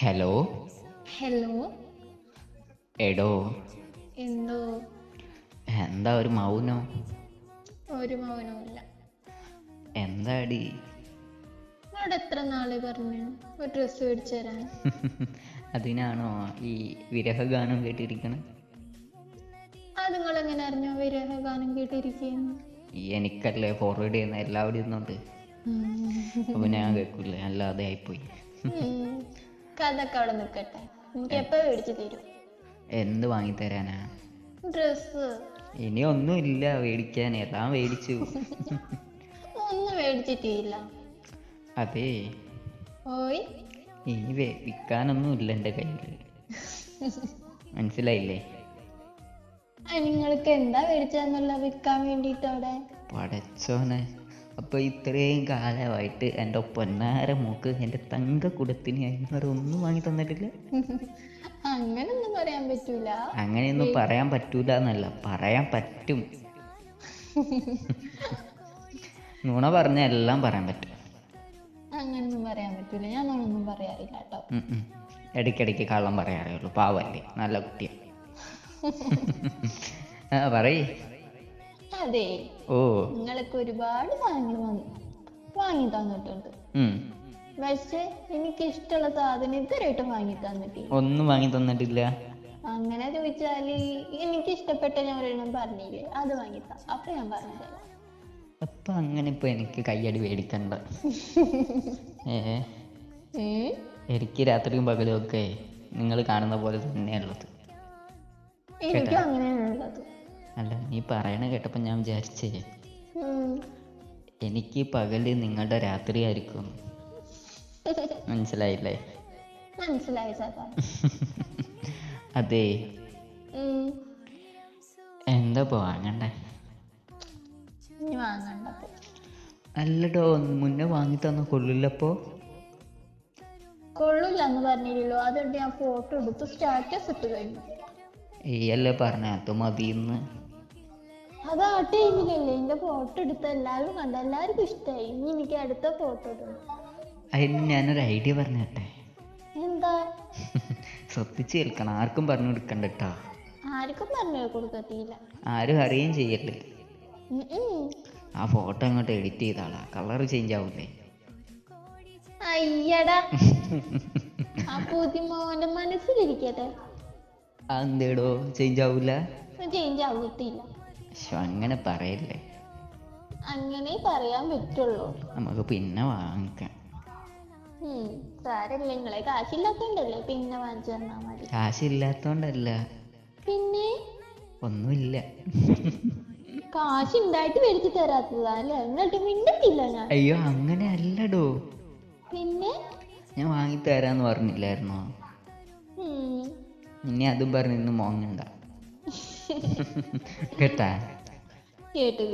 Hello. Hello. എടോ, എന്തോ? എന്താ ഒരു മൗനം? ഒരു മൗനവുമില്ല. എന്താടി? അവിടെ എത്ര നാളെ പറഞ്ഞു ഒരു ഡ്രസ്സ് മേടിച്ചു തരാൻ? അതിനാണോ ഈ വിരഹഗാനം കേട്ടിരിക്കണം? അത് നിങ്ങൾ എങ്ങനെ അറിഞ്ഞോ വിരഹഗാനം കേട്ടിരിക്കുന്നു? എനിക്കല്ലേ ഫോർവേഡ് ചെയ്യുന്ന എല്ലാവരും ഇന്നുണ്ട്. അപ്പൊ ഞാൻ കേൾക്കൂലേ, അല്ലാതെ ആയിപ്പോയി. കഥക്കെ അവിടെ നിൽക്കട്ടെ. എനിക്ക് എപ്പോ മേടിച്ചു തരും? എന്ത് വാങ്ങിത്തരാനാ? ഡ്രസ്സ്. ഇനി ഒന്നും ഇല്ല മേടിക്കാൻ, എല്ലാം മേടിച്ചു. ഒന്നും മേടിച്ചിട്ടില്ല. അതെ, ഓയ്, ഇനി വിൽക്കാനൊന്നും ഇല്ല എൻ്റെ കയ്യിൽ. മനസ്സിലായില്ലേ? നിങ്ങൾക്ക് എന്താ മേടിച്ചതെന്നുള്ള വിൽക്കാൻ വേണ്ടിട്ട് അവിടെ? പടച്ചോനെ, അപ്പൊ ഇത്രയും കാലമായിട്ട് എൻ്റെ പൊന്നാര മൂക്ക് എൻ്റെ തങ്കക്കുടത്തിന് വേറെ ഒന്നും വാങ്ങി തന്നിട്ടില്ല? അങ്ങനൊന്നും പറയാൻ പറ്റൂല. അങ്ങനെയൊന്നും പറയാൻ പറ്റൂല എന്നല്ല, പറയാൻ പറ്റും. നുണ പറഞ്ഞ എല്ലാം പറയാൻ പറ്റും. അങ്ങനൊന്നും പറയാൻ പറ്റൂല. ഞാൻ ഒന്നും പറയാറില്ല കേട്ടോ. ഇടയ്ക്കിടയ്ക്ക് കള്ളം പറയാറേ പാവല്ലേ, നല്ല കുട്ടിയാ. പറയ്. അതെ, ഓ, നിങ്ങൾക്ക് ഒരുപാട് സാധനങ്ങൾ വാങ്ങി തന്നിട്ടുണ്ട്. പക്ഷെ എനിക്ക് ഇഷ്ടമുള്ള സാധനം ഇതുവരെയായിട്ടും വാങ്ങി തന്നിട്ടില്ല. ഒന്നും വാങ്ങി തന്നിട്ടില്ല? അങ്ങനെ ചോദിച്ചാല് എനിക്ക് ഇഷ്ടപ്പെട്ട ഞാൻ ഒരെണ്ണം പറഞ്ഞില്ലേ, അത് വാങ്ങിത്താ, അപ്പൊ ഞാൻ പറഞ്ഞു തരാം. അപ്പൊ അങ്ങനെ ഇപ്പൊ എനിക്ക് കയ്യടി മേടിക്കണ്ട. എനിക്ക് രാത്രിയും പകലും ഒക്കെ നിങ്ങൾ കാണുന്ന പോലെ തന്നെയുള്ളത്. എനിക്കും അങ്ങനെയാണുള്ളത്. അല്ല, നീ പറയണ കേട്ടപ്പോ ഞാൻ വിചാരിച്ചേ എനിക്ക് പകല് നിങ്ങളുടെ രാത്രി ആയിരിക്കും. മനസ്സിലായില്ലേ? മനസ്സിലായി സാധാ. അതെ, എന്താ വാങ്ങണ്ടേ? വാങ്ങണ്ടപ്പോ? അല്ലടോ, മുന്നേ വാങ്ങി തന്ന കൊള്ളില്ലപ്പോ? കൊള്ളില്ല എന്ന് പറഞ്ഞില്ലല്ലോ, അതുകൊണ്ട് ഞാൻ ഫോട്ടോ എടുത്ത് സ്റ്റാറ്റസ് ഇട്ട് കഴിഞ്ഞു. ഈയല്ലേ പറഞ്ഞ അത് മതിന്ന്. അത് ആ ടൈമിലല്ലേ എന്റെ ഫോട്ടോ എടുത്ത് എല്ലാവരും കണ്ട, എല്ലാവർക്കും ഇഷ്ടമായി. ഇനി എനിക്ക് അടുത്ത ഫോട്ടോ ഇടണം. അതിന് ഞാനൊരു ഐഡിയ പറഞ്ഞട്ടെ? എന്താ? ശ്രദ്ധിച്ച് കേൾക്കണം, ആർക്കും പറഞ്ഞു കൊടുക്കണ്ട കേട്ടോ. ആർക്കും പറഞ്ഞു കൊടുക്കത്തില്ല. ആരും അറിയുകയും ചെയ്യല്ലേ. ആ ഫോട്ടോ അങ്ങോട്ട് എഡിറ്റ് ചെയ്താളാ, കളർ ചേഞ്ച് ആവൂലേ? അയ്യടാ, ആ പുതിമോന്റെ മനസ്സിലിരിക്കട്ടെ. എന്തേടോ ചേഞ്ച് ആവൂല? ചേഞ്ച് ആവത്തില്ല. അങ്ങനെ പറയല്ലേ. അങ്ങനെ പറയാൻ പറ്റുള്ളൂ. നമുക്ക് പിന്നെ വാങ്ങിക്കാം. സാരല്ല, നിങ്ങളെ കാശില്ലാത്തോണ്ടല്ലേ പിന്നെ വാങ്ങിച്ചു തന്നാ മതി. കാശില്ലാത്തോണ്ടല്ല. പിന്നെ? ഒന്നുമില്ല. കാശുണ്ടായിട്ട് മേടിച്ചു തരാത്തതാ അല്ലേ? എന്നിട്ട് മിണ്ടത്തില്ല ഞാൻ. അയ്യോ, അങ്ങനെ അല്ലടോ. പിന്നെ? ഞാൻ വാങ്ങിത്തരാന്ന് പറഞ്ഞില്ലായിരുന്നോ? ഇനി അതും പറഞ്ഞ് ഇന്ന് മോങ്ങണ്ട കേട്ടാ? കേട്ടു.